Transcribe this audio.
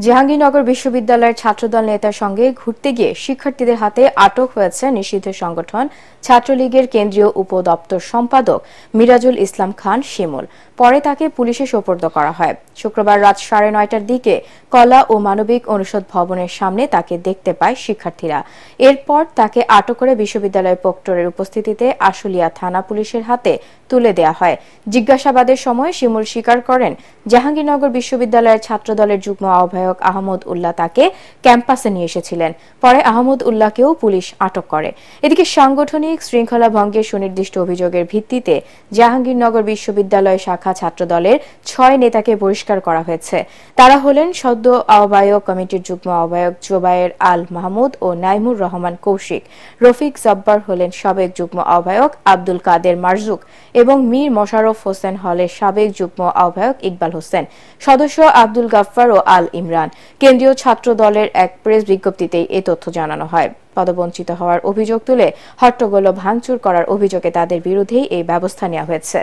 জাহাঙ্গীরনগর বিশ্ববিদ্যালয়ের ছাত্রদল নেতার সঙ্গে ঘুরতে গিয়ে শিক্ষার্থীদের হাতে আটক হয়েছে নিষিদ্ধ সংগঠন ছাত্রলীগের কেন্দ্রীয় উপদপ্তর সম্পাদক মিরাজুল ইসলাম খান শিমুল। পরে তাকে পুলিশে সোপর্দ করা হয়। শুক্রবার রাত 9:30টার দিকে কলা ও মানবিক অনুষদ ভবনের সামনে তাকে দেখতে পায় শিক্ষার্থীরা। এরপর তাকে আটক করে বিশ্ববিদ্যালয় প্রক্টরের উপস্থিতিতে আশুলিয়া থানা পুলিশের হাতে তুলে দেয়া হয়। জিজ্ঞাসাবাদের সময় শিমুল স্বীকার করেন, জাহাঙ্গীরনগর বিশ্ববিদ্যালয়ের ছাত্রদলের যুগ্ম আহ্বায়ক আহমদ উল্লাহ তাকে ক্যাম্পাসে নিয়ে এসেছিলেন। পরে আহমদ উল্লাহকেও পুলিশ আটক করে। এদিকে সাংগঠনিক শৃঙ্খলা ভঙ্গের সুনির্দিষ্ট অভিযোগের ভিত্তিতে জাহাঙ্গীরনগর বিশ্ববিদ্যালয় শাখা ছাত্রদলের 6 নেতাকে বহিষ্কার করা হয়েছে। তারা হলেন সদ্য আহ্বায়ক কমিটির যুগ্ম আহ্বায়ক জোবায়ের আল মাহমুদ ও নাইমুর রহমান কৌশিক। রফিক জব্বার হলেন সাবেক যুগ্ম আহ্বায়ক আব্দুল কাদের মারজুক এবং মীর মোশাররফ হোসেন হলের সাবেক যুগ্ম আহ্বায়ক ইকবাল হোসেন। সদস্য আব্দুল গাফফার ও আল ইমরান। কেন্দ্রীয় ছাত্র দলের এক প্রেস বিজ্ঞপ্তিতেই এ তথ্য জানানো হয়। পদবঞ্চিত হওয়ার অভিযোগ তুলে হট্টগোল ও ভাঙচুর করার অভিযোগে তাদের বিরুদ্ধেই এই ব্যবস্থা নেওয়া হয়েছে।